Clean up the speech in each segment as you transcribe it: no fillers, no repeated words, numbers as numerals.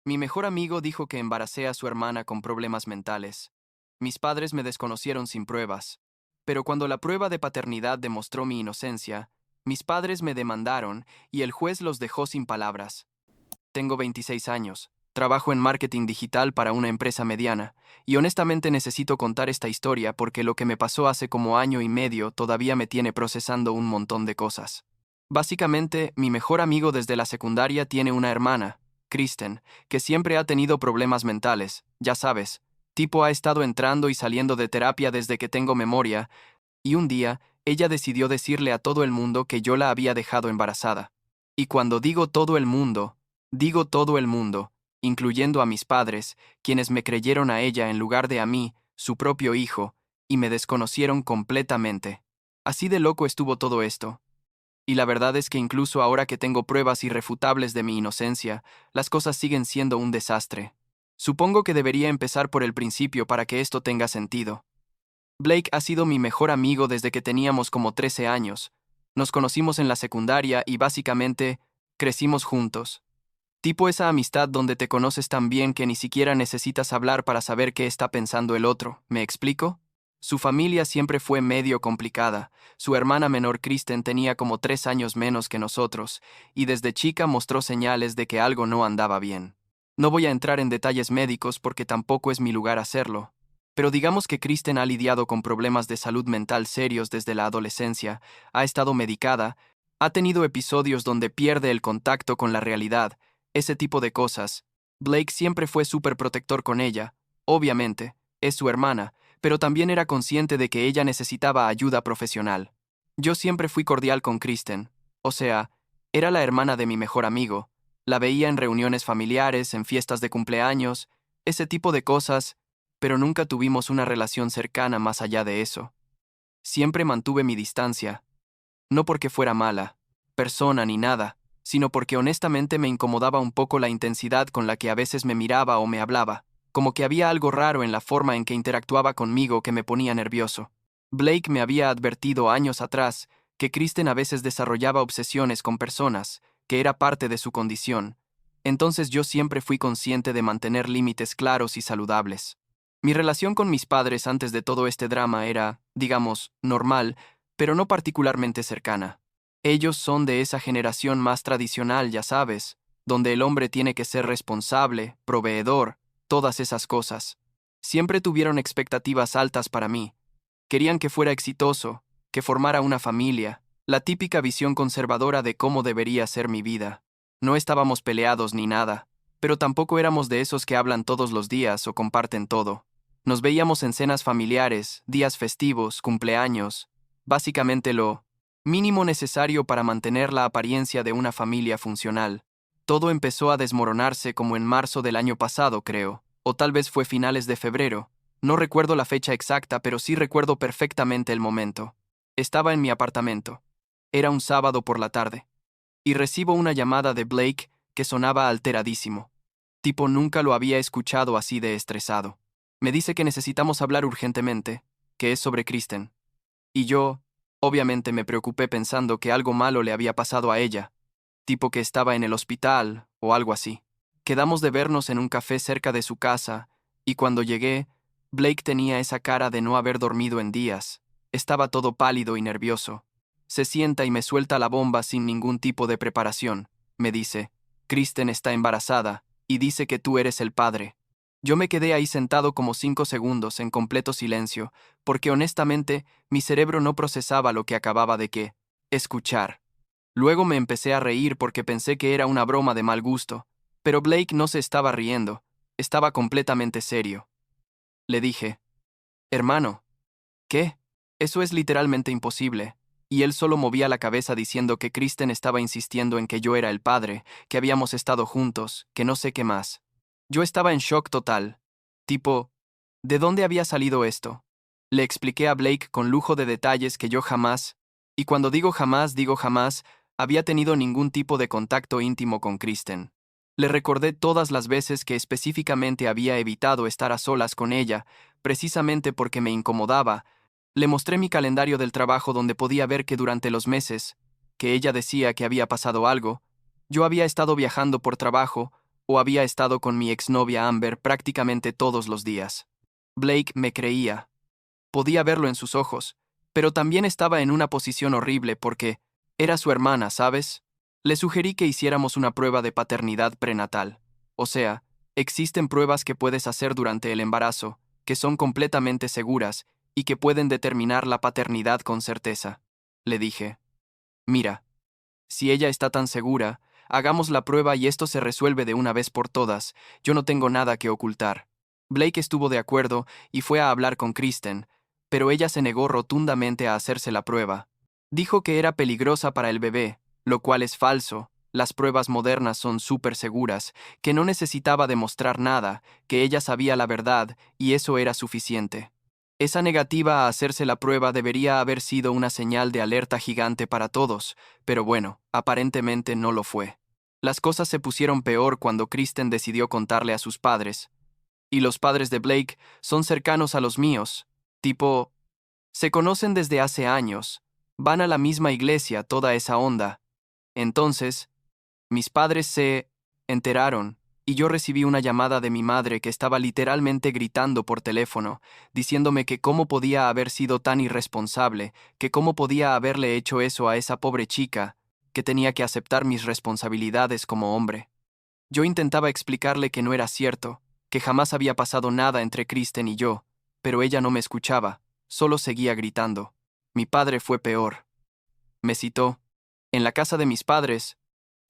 Mi mejor amigo dijo que embaracé a su hermana con problemas mentales. Mis padres me desconocieron sin pruebas. Pero cuando la prueba de paternidad demostró mi inocencia, mis padres me demandaron y el juez los dejó sin palabras. Tengo 26 años, trabajo en marketing digital para una empresa mediana, y honestamente necesito contar esta historia porque lo que me pasó hace como año y medio todavía me tiene procesando un montón de cosas. Básicamente, mi mejor amigo desde la secundaria tiene una hermana, Kristen, que siempre ha tenido problemas mentales, ya sabes, tipo ha estado entrando y saliendo de terapia desde que tengo memoria, y un día, ella decidió decirle a todo el mundo que yo la había dejado embarazada. Y cuando digo todo el mundo, incluyendo a mis padres, quienes me creyeron a ella en lugar de a mí, su propio hijo, y me desconocieron completamente. Así de loco estuvo todo esto. Y la verdad es que incluso ahora que tengo pruebas irrefutables de mi inocencia, las cosas siguen siendo un desastre. Supongo que debería empezar por el principio para que esto tenga sentido. Blake ha sido mi mejor amigo desde que teníamos como 13 años. Nos conocimos en la secundaria y básicamente crecimos juntos. Tipo esa amistad donde te conoces tan bien que ni siquiera necesitas hablar para saber qué está pensando el otro, ¿me explico? Su familia siempre fue medio complicada. Su hermana menor Kristen tenía como 3 años menos que nosotros, y desde chica mostró señales de que algo no andaba bien. No voy a entrar en detalles médicos porque tampoco es mi lugar hacerlo. Pero digamos que Kristen ha lidiado con problemas de salud mental serios desde la adolescencia, ha estado medicada, ha tenido episodios donde pierde el contacto con la realidad, ese tipo de cosas. Blake siempre fue súper protector con ella, obviamente, es su hermana, pero también era consciente de que ella necesitaba ayuda profesional. Yo siempre fui cordial con Kristen, o sea, era la hermana de mi mejor amigo, la veía en reuniones familiares, en fiestas de cumpleaños, ese tipo de cosas, pero nunca tuvimos una relación cercana más allá de eso. Siempre mantuve mi distancia, no porque fuera mala persona ni nada, sino porque honestamente me incomodaba un poco la intensidad con la que a veces me miraba o me hablaba, como que había algo raro en la forma en que interactuaba conmigo que me ponía nervioso. Blake me había advertido años atrás que Kristen a veces desarrollaba obsesiones con personas, que era parte de su condición. Entonces yo siempre fui consciente de mantener límites claros y saludables. Mi relación con mis padres antes de todo este drama era, digamos, normal, pero no particularmente cercana. Ellos son de esa generación más tradicional, ya sabes, donde el hombre tiene que ser responsable, proveedor, todas esas cosas. Siempre tuvieron expectativas altas para mí. Querían que fuera exitoso, que formara una familia, la típica visión conservadora de cómo debería ser mi vida. No estábamos peleados ni nada, pero tampoco éramos de esos que hablan todos los días o comparten todo. Nos veíamos en cenas familiares, días festivos, cumpleaños, básicamente lo mínimo necesario para mantener la apariencia de una familia funcional. Todo empezó a desmoronarse como en marzo del año pasado, creo, o tal vez fue finales de febrero. No recuerdo la fecha exacta, pero sí recuerdo perfectamente el momento. Estaba en mi apartamento. Era un sábado por la tarde. Y recibo una llamada de Blake que sonaba alteradísimo. Tipo nunca lo había escuchado así de estresado. Me dice que necesitamos hablar urgentemente, que es sobre Kristen. Y yo, obviamente me preocupé pensando que algo malo le había pasado a ella, tipo que estaba en el hospital o algo así. Quedamos de vernos en un café cerca de su casa, y cuando llegué, Blake tenía esa cara de no haber dormido en días. Estaba todo pálido y nervioso. Se sienta y me suelta la bomba sin ningún tipo de preparación. Me dice, Kristen está embarazada, y dice que tú eres el padre. Yo me quedé ahí sentado como 5 segundos en completo silencio, porque honestamente mi cerebro no procesaba lo que acababa de escuchar. Luego me empecé a reír porque pensé que era una broma de mal gusto, pero Blake no se estaba riendo, estaba completamente serio. Le dije, hermano, ¿qué? Eso es literalmente imposible. Y él solo movía la cabeza diciendo que Kristen estaba insistiendo en que yo era el padre, que habíamos estado juntos, que no sé qué más. Yo estaba en shock total. Tipo, ¿de dónde había salido esto? Le expliqué a Blake con lujo de detalles que yo jamás, y cuando digo jamás, había tenido ningún tipo de contacto íntimo con Kristen. Le recordé todas las veces que específicamente había evitado estar a solas con ella, precisamente porque me incomodaba. Le mostré mi calendario del trabajo donde podía ver que durante los meses, que ella decía que había pasado algo, yo había estado viajando por trabajo, o había estado con mi exnovia Amber prácticamente todos los días. Blake me creía. Podía verlo en sus ojos, pero también estaba en una posición horrible porque era su hermana, ¿sabes? Le sugerí que hiciéramos una prueba de paternidad prenatal. O sea, existen pruebas que puedes hacer durante el embarazo, que son completamente seguras y que pueden determinar la paternidad con certeza. Le dije, mira, si ella está tan segura, hagamos la prueba y esto se resuelve de una vez por todas, yo no tengo nada que ocultar. Blake estuvo de acuerdo y fue a hablar con Kristen, pero ella se negó rotundamente a hacerse la prueba. Dijo que era peligrosa para el bebé, lo cual es falso. Las pruebas modernas son súper seguras, que no necesitaba demostrar nada, que ella sabía la verdad y eso era suficiente. Esa negativa a hacerse la prueba debería haber sido una señal de alerta gigante para todos, pero bueno, aparentemente no lo fue. Las cosas se pusieron peor cuando Kristen decidió contarle a sus padres. Y los padres de Blake son cercanos a los míos. Tipo, se conocen desde hace años, van a la misma iglesia, toda esa onda. Entonces, mis padres se enteraron y yo recibí una llamada de mi madre que estaba literalmente gritando por teléfono, diciéndome que cómo podía haber sido tan irresponsable, que cómo podía haberle hecho eso a esa pobre chica, que tenía que aceptar mis responsabilidades como hombre. Yo intentaba explicarle que no era cierto, que jamás había pasado nada entre Kristen y yo, pero ella no me escuchaba, solo seguía gritando. Mi padre fue peor. Me citó. En la casa de mis padres.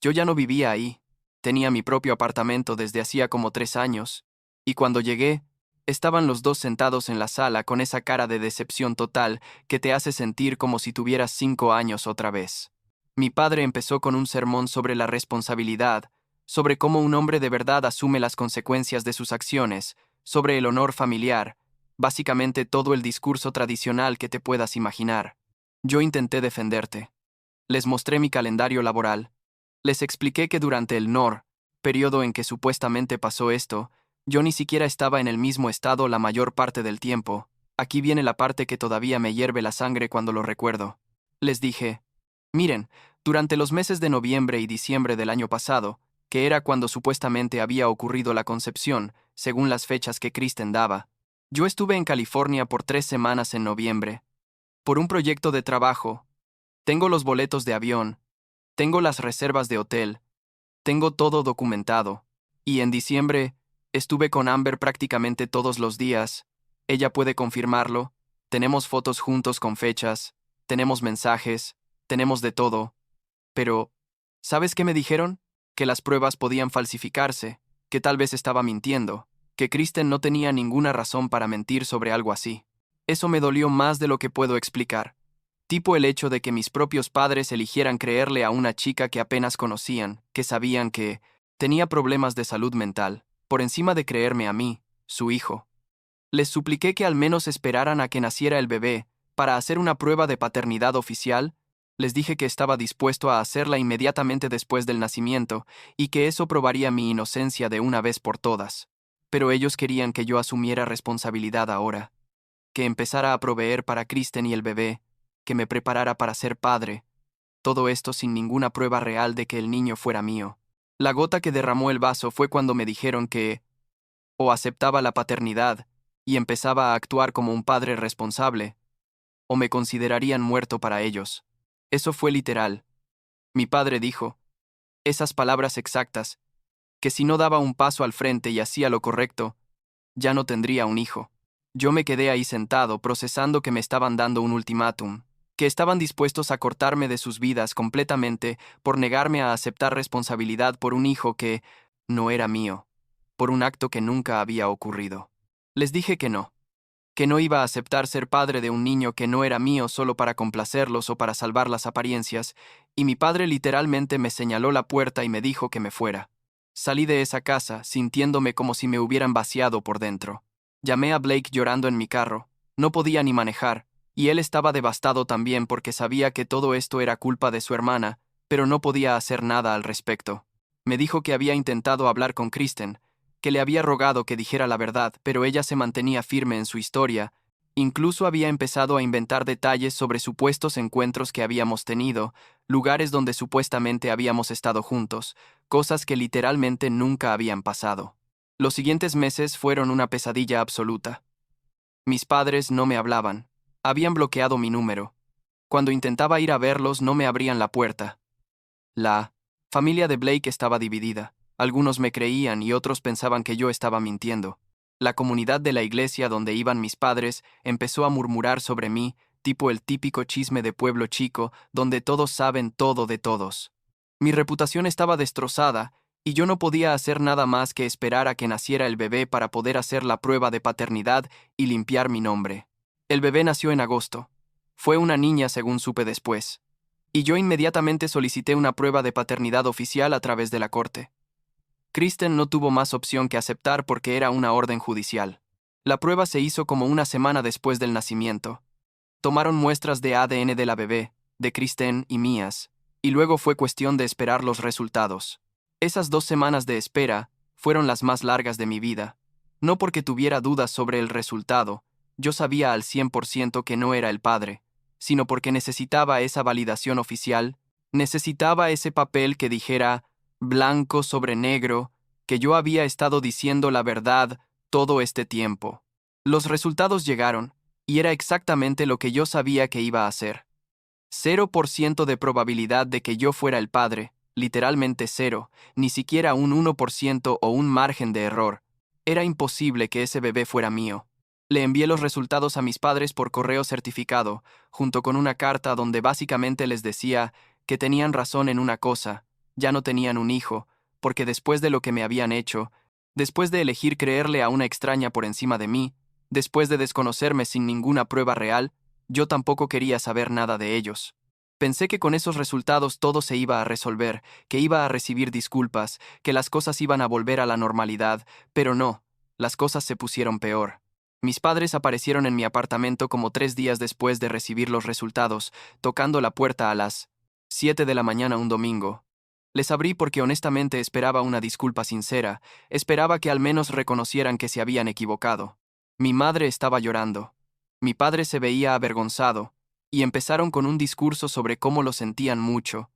Yo ya no vivía ahí. Tenía mi propio apartamento desde hacía como 3 años. Y cuando llegué, estaban los dos sentados en la sala con esa cara de decepción total que te hace sentir como si tuvieras 5 años otra vez. Mi padre empezó con un sermón sobre la responsabilidad, sobre cómo un hombre de verdad asume las consecuencias de sus acciones, sobre el honor familiar, básicamente todo el discurso tradicional que te puedas imaginar. Yo intenté defenderte. Les mostré mi calendario laboral. Les expliqué que durante el NOR, periodo en que supuestamente pasó esto, yo ni siquiera estaba en el mismo estado la mayor parte del tiempo. Aquí viene la parte que todavía me hierve la sangre cuando lo recuerdo. Les dije, miren, durante los meses de noviembre y diciembre del año pasado, que era cuando supuestamente había ocurrido la concepción, según las fechas que Kristen daba, yo estuve en California por 3 semanas en noviembre, por un proyecto de trabajo. Tengo los boletos de avión, tengo las reservas de hotel, tengo todo documentado. Y en diciembre, estuve con Amber prácticamente todos los días. Ella puede confirmarlo. Tenemos fotos juntos con fechas, tenemos mensajes, tenemos de todo. Pero, ¿sabes qué me dijeron? Que las pruebas podían falsificarse, que tal vez estaba mintiendo, que Kristen no tenía ninguna razón para mentir sobre algo así. Eso me dolió más de lo que puedo explicar. Tipo el hecho de que mis propios padres eligieran creerle a una chica que apenas conocían, que sabían que tenía problemas de salud mental, por encima de creerme a mí, su hijo. Les supliqué que al menos esperaran a que naciera el bebé, para hacer una prueba de paternidad oficial. Les dije que estaba dispuesto a hacerla inmediatamente después del nacimiento, y que eso probaría mi inocencia de una vez por todas. Pero ellos querían que yo asumiera responsabilidad ahora, que empezara a proveer para Kristen y el bebé, que me preparara para ser padre, todo esto sin ninguna prueba real de que el niño fuera mío. La gota que derramó el vaso fue cuando me dijeron que o aceptaba la paternidad y empezaba a actuar como un padre responsable, o me considerarían muerto para ellos. Eso fue literal. Mi padre dijo, esas palabras exactas, que si no daba un paso al frente y hacía lo correcto, ya no tendría un hijo. Yo me quedé ahí sentado procesando que me estaban dando un ultimátum, que estaban dispuestos a cortarme de sus vidas completamente por negarme a aceptar responsabilidad por un hijo que no era mío, por un acto que nunca había ocurrido. Les dije que no iba a aceptar ser padre de un niño que no era mío solo para complacerlos o para salvar las apariencias, y mi padre literalmente me señaló la puerta y me dijo que me fuera. Salí de esa casa sintiéndome como si me hubieran vaciado por dentro. Llamé a Blake llorando en mi carro, no podía ni manejar, y él estaba devastado también porque sabía que todo esto era culpa de su hermana, pero no podía hacer nada al respecto. Me dijo que había intentado hablar con Kristen, que le había rogado que dijera la verdad, pero ella se mantenía firme en su historia, Incluso había empezado a inventar detalles sobre supuestos encuentros que habíamos tenido, lugares donde supuestamente habíamos estado juntos, cosas que literalmente nunca habían pasado. Los siguientes meses fueron una pesadilla absoluta. Mis padres no me hablaban. Habían bloqueado mi número. Cuando intentaba ir a verlos no me abrían la puerta. La familia de Blake estaba dividida. Algunos me creían y otros pensaban que yo estaba mintiendo. La comunidad de la iglesia donde iban mis padres empezó a murmurar sobre mí, tipo el típico chisme de pueblo chico, donde todos saben todo de todos. Mi reputación estaba destrozada, y yo no podía hacer nada más que esperar a que naciera el bebé para poder hacer la prueba de paternidad y limpiar mi nombre. El bebé nació en agosto. Fue una niña según supe después. Y yo inmediatamente solicité una prueba de paternidad oficial a través de la corte. Kristen no tuvo más opción que aceptar porque era una orden judicial. La prueba se hizo como una semana después del nacimiento. Tomaron muestras de ADN de la bebé, de Kristen y mías, y luego fue cuestión de esperar los resultados. Esas 2 semanas de espera fueron las más largas de mi vida. No porque tuviera dudas sobre el resultado, yo sabía al 100% que no era el padre, sino porque necesitaba esa validación oficial, necesitaba ese papel que dijera, blanco sobre negro, que yo había estado diciendo la verdad todo este tiempo. Los resultados llegaron, y era exactamente lo que yo sabía que iba a hacer. 0% de probabilidad de que yo fuera el padre, literalmente 0, ni siquiera un 1% o un margen de error. Era imposible que ese bebé fuera mío. Le envié los resultados a mis padres por correo certificado, junto con una carta donde básicamente les decía que tenían razón en una cosa, ya no tenían un hijo, porque después de lo que me habían hecho, después de elegir creerle a una extraña por encima de mí, después de desconocerme sin ninguna prueba real, yo tampoco quería saber nada de ellos. Pensé que con esos resultados todo se iba a resolver, que iba a recibir disculpas, que las cosas iban a volver a la normalidad, pero no, las cosas se pusieron peor. Mis padres aparecieron en mi apartamento como 3 días después de recibir los resultados, tocando la puerta a las 7 de la mañana un domingo. Les abrí porque honestamente esperaba una disculpa sincera, esperaba que al menos reconocieran que se habían equivocado. Mi madre estaba llorando. Mi padre se veía avergonzado, y empezaron con un discurso sobre cómo lo sentían mucho,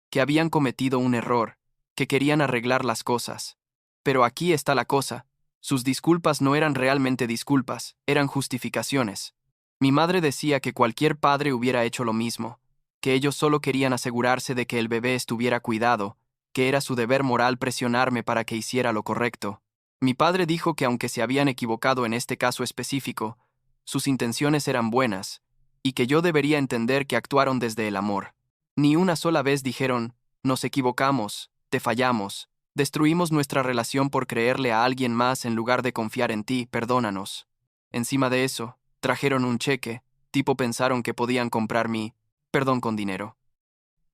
que habían cometido un error, que querían arreglar las cosas. Pero aquí está la cosa. Sus disculpas no eran realmente disculpas, eran justificaciones. Mi madre decía que cualquier padre hubiera hecho lo mismo, que ellos solo querían asegurarse de que el bebé estuviera cuidado, que era su deber moral presionarme para que hiciera lo correcto. Mi padre dijo que aunque se habían equivocado en este caso específico, sus intenciones eran buenas, y que yo debería entender que actuaron desde el amor. Ni una sola vez dijeron, nos equivocamos, te fallamos, destruimos nuestra relación por creerle a alguien más en lugar de confiar en ti, perdónanos. Encima de eso, trajeron un cheque, tipo pensaron que podían comprar mi perdón con dinero.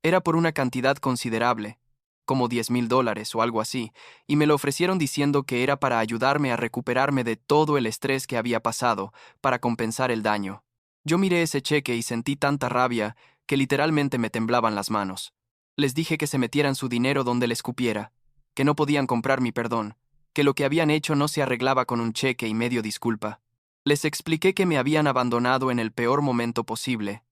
Era por una cantidad considerable, como $10,000 o algo así, y me lo ofrecieron diciendo que era para ayudarme a recuperarme de todo el estrés que había pasado, para compensar el daño. Yo miré ese cheque y sentí tanta rabia que literalmente me temblaban las manos. Les dije que se metieran su dinero donde les cupiera, que no podían comprar mi perdón, que lo que habían hecho no se arreglaba con un cheque y medio disculpa. Les expliqué que me habían abandonado en el peor momento posible,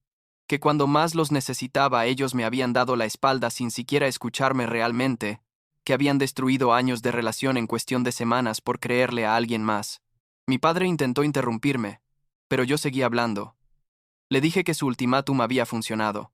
que cuando más los necesitaba ellos me habían dado la espalda sin siquiera escucharme realmente, que habían destruido años de relación en cuestión de semanas por creerle a alguien más. Mi padre intentó interrumpirme, pero yo seguí hablando. Le dije que su ultimátum había funcionado,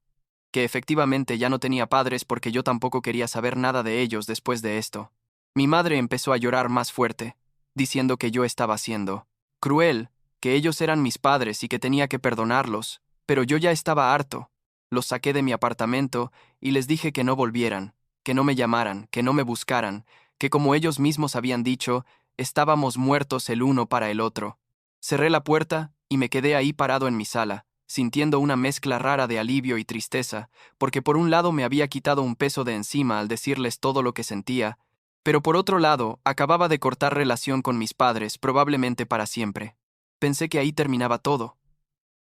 que efectivamente ya no tenía padres porque yo tampoco quería saber nada de ellos después de esto. Mi madre empezó a llorar más fuerte, diciendo que yo estaba siendo cruel, que ellos eran mis padres y que tenía que perdonarlos, pero yo ya estaba harto. Los saqué de mi apartamento y les dije que no volvieran, que no me llamaran, que no me buscaran, que como ellos mismos habían dicho, estábamos muertos el uno para el otro. Cerré la puerta y me quedé ahí parado en mi sala, sintiendo una mezcla rara de alivio y tristeza, porque por un lado me había quitado un peso de encima al decirles todo lo que sentía, pero por otro lado acababa de cortar relación con mis padres, probablemente para siempre. Pensé que ahí terminaba todo,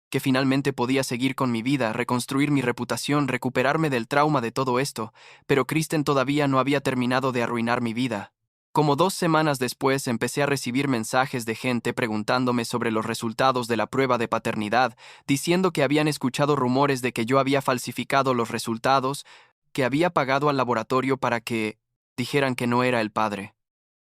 que finalmente podía seguir con mi vida, reconstruir mi reputación, recuperarme del trauma de todo esto, pero Kristen todavía no había terminado de arruinar mi vida. Como 2 semanas después empecé a recibir mensajes de gente preguntándome sobre los resultados de la prueba de paternidad, diciendo que habían escuchado rumores de que yo había falsificado los resultados, que había pagado al laboratorio para que dijeran que no era el padre.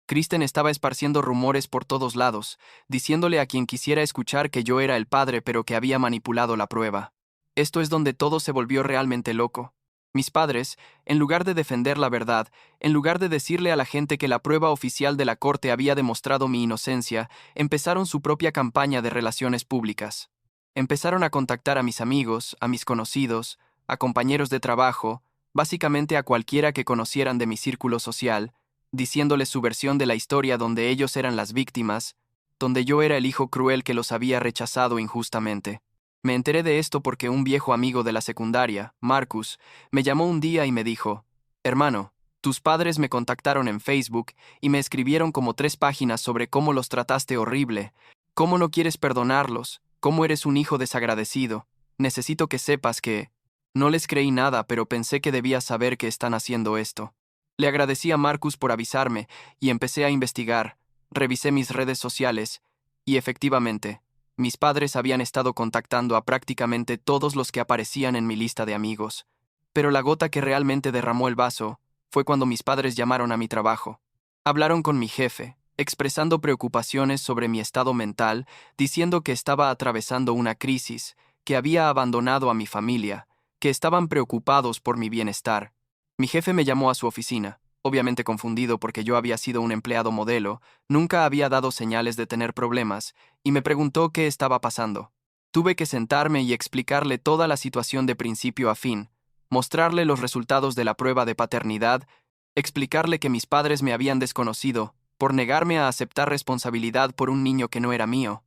Kristen estaba esparciendo rumores por todos lados, diciéndole a quien quisiera escuchar que yo era el padre pero que había manipulado la prueba. Esto es donde todo se volvió realmente loco. Mis padres, en lugar de defender la verdad, en lugar de decirle a la gente que la prueba oficial de la corte había demostrado mi inocencia, empezaron su propia campaña de relaciones públicas. Empezaron a contactar a mis amigos, a mis conocidos, a compañeros de trabajo, básicamente a cualquiera que conocieran de mi círculo social, diciéndoles su versión de la historia donde ellos eran las víctimas, donde yo era el hijo cruel que los había rechazado injustamente. Me enteré de esto porque un viejo amigo de la secundaria, Marcus, me llamó un día y me dijo: «Hermano, tus padres me contactaron en Facebook y me escribieron como 3 páginas sobre cómo los trataste horrible, cómo no quieres perdonarlos, cómo eres un hijo desagradecido. Necesito que sepas que...». No les creí nada, pero pensé que debías saber que están haciendo esto. Le agradecí a Marcus por avisarme y empecé a investigar. Revisé mis redes sociales y efectivamente, mis padres habían estado contactando a prácticamente todos los que aparecían en mi lista de amigos. Pero la gota que realmente derramó el vaso fue cuando mis padres llamaron a mi trabajo. Hablaron con mi jefe, expresando preocupaciones sobre mi estado mental, diciendo que estaba atravesando una crisis, que había abandonado a mi familia, que estaban preocupados por mi bienestar. Mi jefe me llamó a su oficina, obviamente confundido porque yo había sido un empleado modelo, nunca había dado señales de tener problemas, y me preguntó qué estaba pasando. Tuve que sentarme y explicarle toda la situación de principio a fin, mostrarle los resultados de la prueba de paternidad, explicarle que mis padres me habían desconocido por negarme a aceptar responsabilidad por un niño que no era mío.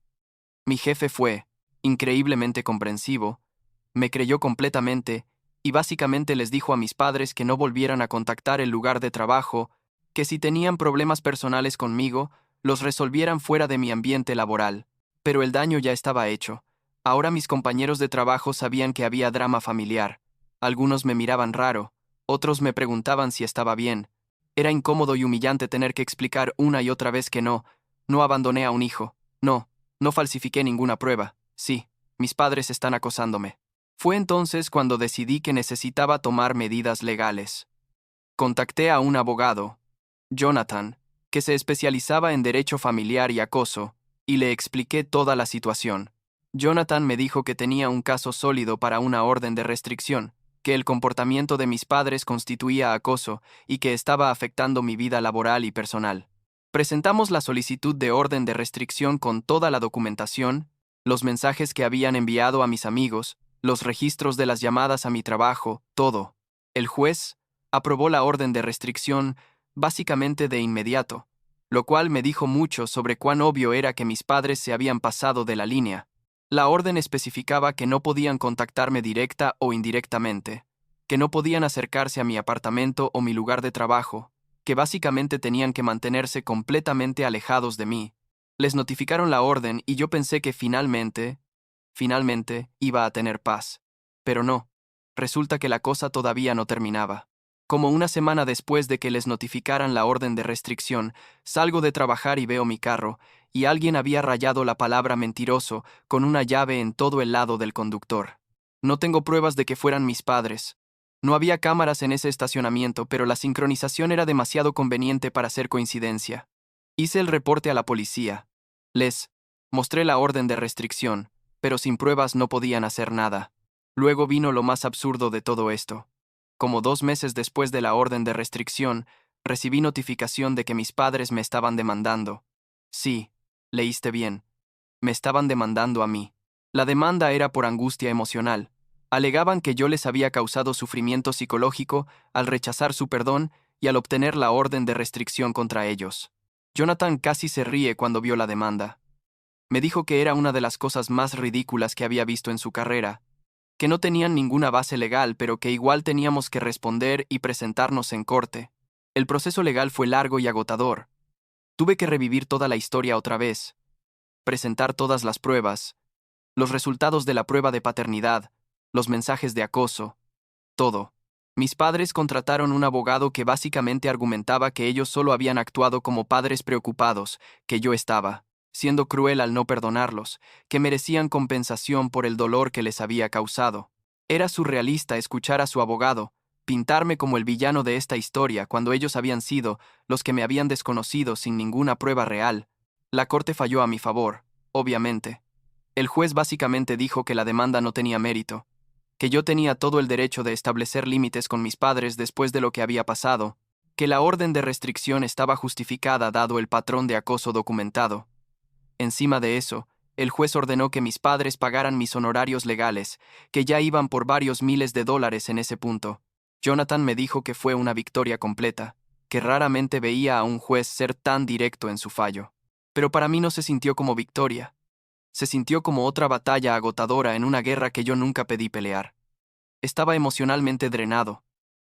Mi jefe fue increíblemente comprensivo, me creyó completamente y básicamente les dijo a mis padres que no volvieran a contactar el lugar de trabajo, que si tenían problemas personales conmigo, los resolvieran fuera de mi ambiente laboral. Pero el daño ya estaba hecho. Ahora mis compañeros de trabajo sabían que había drama familiar. Algunos me miraban raro, otros me preguntaban si estaba bien. Era incómodo y humillante tener que explicar una y otra vez que no abandoné a un hijo, no falsifiqué ninguna prueba, sí, mis padres están acosándome. Fue entonces cuando decidí que necesitaba tomar medidas legales. Contacté a un abogado, Jonathan, que se especializaba en derecho familiar y acoso, y le expliqué toda la situación. Jonathan me dijo que tenía un caso sólido para una orden de restricción, que el comportamiento de mis padres constituía acoso y que estaba afectando mi vida laboral y personal. Presentamos la solicitud de orden de restricción con toda la documentación, los mensajes que habían enviado a mis amigos, los registros de las llamadas a mi trabajo, todo. El juez aprobó la orden de restricción básicamente de inmediato, lo cual me dijo mucho sobre cuán obvio era que mis padres se habían pasado de la línea. La orden especificaba que no podían contactarme directa o indirectamente, que no podían acercarse a mi apartamento o mi lugar de trabajo, que básicamente tenían que mantenerse completamente alejados de mí. Les notificaron la orden y yo pensé que finalmente iba a tener paz. Pero no, resulta que la cosa todavía no terminaba. Como una semana después de que les notificaran la orden de restricción, salgo de trabajar y veo mi carro, y alguien había rayado la palabra mentiroso con una llave en todo el lado del conductor. No tengo pruebas de que fueran mis padres. No había cámaras en ese estacionamiento, pero la sincronización era demasiado conveniente para ser coincidencia. Hice el reporte a la policía. Les mostré la orden de restricción, pero sin pruebas no podían hacer nada. Luego vino lo más absurdo de todo esto. Como 2 meses después de la orden de restricción, recibí notificación de que mis padres me estaban demandando. Sí, leíste bien. Me estaban demandando a mí. La demanda era por angustia emocional. Alegaban que yo les había causado sufrimiento psicológico al rechazar su perdón y al obtener la orden de restricción contra ellos. Jonathan casi se ríe cuando vio la demanda. Me dijo que era una de las cosas más ridículas que había visto en su carrera, que no tenían ninguna base legal, pero que igual teníamos que responder y presentarnos en corte. El proceso legal fue largo y agotador. Tuve que revivir toda la historia otra vez, presentar todas las pruebas, los resultados de la prueba de paternidad, los mensajes de acoso, todo. Mis padres contrataron un abogado que básicamente argumentaba que ellos solo habían actuado como padres preocupados, que yo estaba siendo cruel al no perdonarlos, que merecían compensación por el dolor que les había causado. Era surrealista escuchar a su abogado pintarme como el villano de esta historia cuando ellos habían sido los que me habían desconocido sin ninguna prueba real. La corte falló a mi favor, obviamente. El juez básicamente dijo que la demanda no tenía mérito, que yo tenía todo el derecho de establecer límites con mis padres después de lo que había pasado, que la orden de restricción estaba justificada dado el patrón de acoso documentado. Encima de eso, el juez ordenó que mis padres pagaran mis honorarios legales, que ya iban por varios miles de dólares en ese punto. Jonathan me dijo que fue una victoria completa, que raramente veía a un juez ser tan directo en su fallo. Pero para mí no se sintió como victoria. Se sintió como otra batalla agotadora en una guerra que yo nunca pedí pelear. Estaba emocionalmente drenado.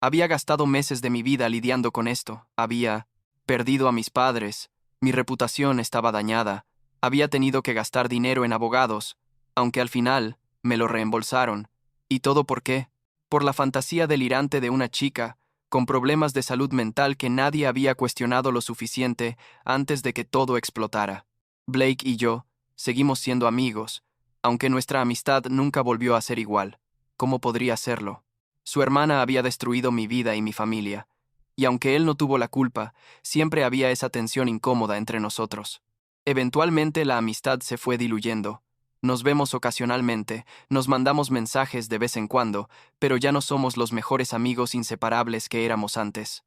Había gastado meses de mi vida lidiando con esto. Había perdido a mis padres. Mi reputación estaba dañada. Había tenido que gastar dinero en abogados, aunque al final me lo reembolsaron. ¿Y todo por qué? Por la fantasía delirante de una chica con problemas de salud mental que nadie había cuestionado lo suficiente antes de que todo explotara. Blake y yo seguimos siendo amigos, aunque nuestra amistad nunca volvió a ser igual. ¿Cómo podría serlo? Su hermana había destruido mi vida y mi familia, y aunque él no tuvo la culpa, siempre había esa tensión incómoda entre nosotros. Eventualmente la amistad se fue diluyendo. Nos vemos ocasionalmente, nos mandamos mensajes de vez en cuando, pero ya no somos los mejores amigos inseparables que éramos antes.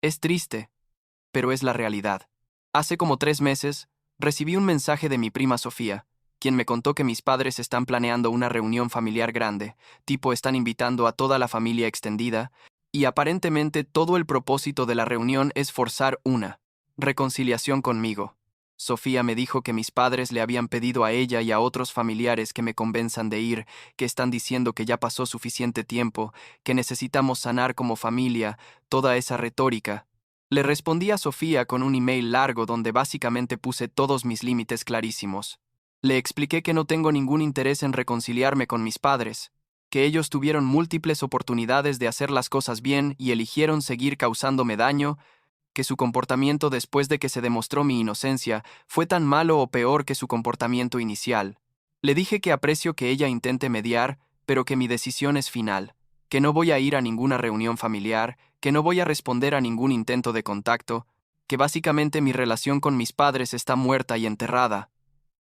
Es triste, pero es la realidad. Hace como 3 meses, recibí un mensaje de mi prima Sofía, quien me contó que mis padres están planeando una reunión familiar grande, tipo están invitando a toda la familia extendida, y aparentemente todo el propósito de la reunión es forzar una reconciliación conmigo. Sofía me dijo que mis padres le habían pedido a ella y a otros familiares que me convenzan de ir, que están diciendo que ya pasó suficiente tiempo, que necesitamos sanar como familia, toda esa retórica. Le respondí a Sofía con un email largo donde básicamente puse todos mis límites clarísimos. Le expliqué que no tengo ningún interés en reconciliarme con mis padres, que ellos tuvieron múltiples oportunidades de hacer las cosas bien y eligieron seguir causándome daño, que su comportamiento después de que se demostró mi inocencia fue tan malo o peor que su comportamiento inicial. Le dije que aprecio que ella intente mediar, pero que mi decisión es final, que no voy a ir a ninguna reunión familiar, que no voy a responder a ningún intento de contacto, que básicamente mi relación con mis padres está muerta y enterrada.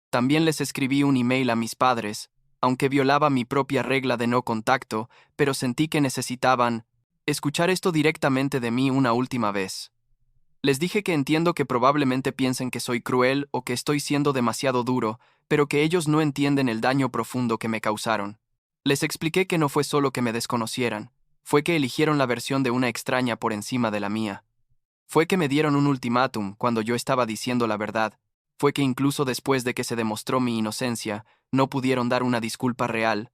También les escribí un email a mis padres, aunque violaba mi propia regla de no contacto, pero sentí que necesitaban escuchar esto directamente de mí una última vez. Les dije que entiendo que probablemente piensen que soy cruel o que estoy siendo demasiado duro, pero que ellos no entienden el daño profundo que me causaron. Les expliqué que no fue solo que me desconocieran, fue que eligieron la versión de una extraña por encima de la mía. Fue que me dieron un ultimátum cuando yo estaba diciendo la verdad. Fue que incluso después de que se demostró mi inocencia, no pudieron dar una disculpa real.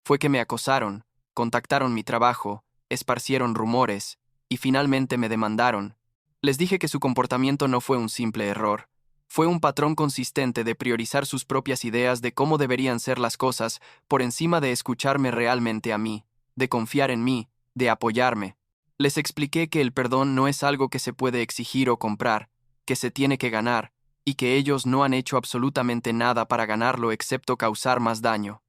Fue que me acosaron, contactaron mi trabajo, esparcieron rumores, y finalmente me demandaron. Les dije que su comportamiento no fue un simple error. Fue un patrón consistente de priorizar sus propias ideas de cómo deberían ser las cosas por encima de escucharme realmente a mí, de confiar en mí, de apoyarme. Les expliqué que el perdón no es algo que se puede exigir o comprar, que se tiene que ganar, y que ellos no han hecho absolutamente nada para ganarlo excepto causar más daño.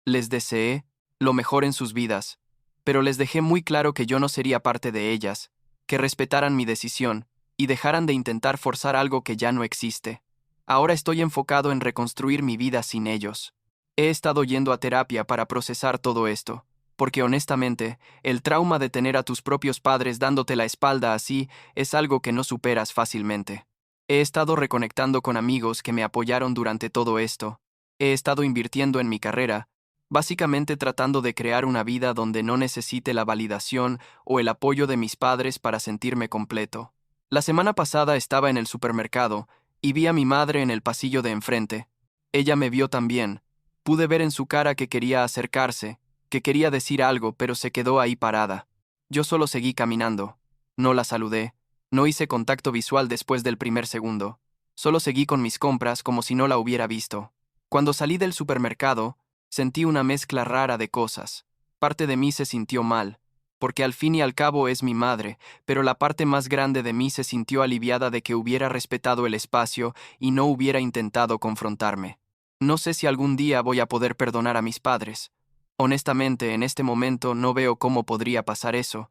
Les deseé lo mejor en sus vidas, pero les dejé muy claro que yo no sería parte de ellas, que respetaran mi decisión y dejaran de intentar forzar algo que ya no existe. Ahora estoy enfocado en reconstruir mi vida sin ellos. He estado yendo a terapia para procesar todo esto, porque honestamente, el trauma de tener a tus propios padres dándote la espalda así es algo que no superas fácilmente. He estado reconectando con amigos que me apoyaron durante todo esto. He estado invirtiendo en mi carrera, básicamente tratando de crear una vida donde no necesite la validación o el apoyo de mis padres para sentirme completo. La semana pasada estaba en el supermercado y vi a mi madre en el pasillo de enfrente. Ella me vio también. Pude ver en su cara que quería acercarse, que quería decir algo, pero se quedó ahí parada. Yo solo seguí caminando. No la saludé. No hice contacto visual después del primer segundo. Solo seguí con mis compras como si no la hubiera visto. Cuando salí del supermercado, sentí una mezcla rara de cosas. Parte de mí se sintió mal. porque al fin y al cabo es mi madre, pero la parte más grande de mí se sintió aliviada de que hubiera respetado el espacio y no hubiera intentado confrontarme. No sé si algún día voy a poder perdonar a mis padres. Honestamente, en este momento no veo cómo podría pasar eso.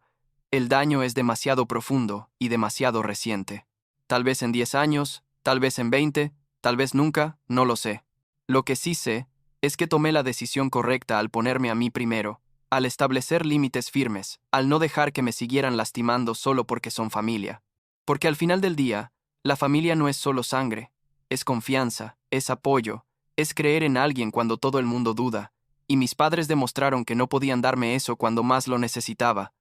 El daño es demasiado profundo y demasiado reciente. Tal vez en 10 años, tal vez en 20, tal vez nunca, no lo sé. Lo que sí sé es que tomé la decisión correcta al ponerme a mí primero, al establecer límites firmes, al no dejar que me siguieran lastimando solo porque son familia. Porque al final del día, la familia no es solo sangre, es confianza, es apoyo, es creer en alguien cuando todo el mundo duda, y mis padres demostraron que no podían darme eso cuando más lo necesitaba.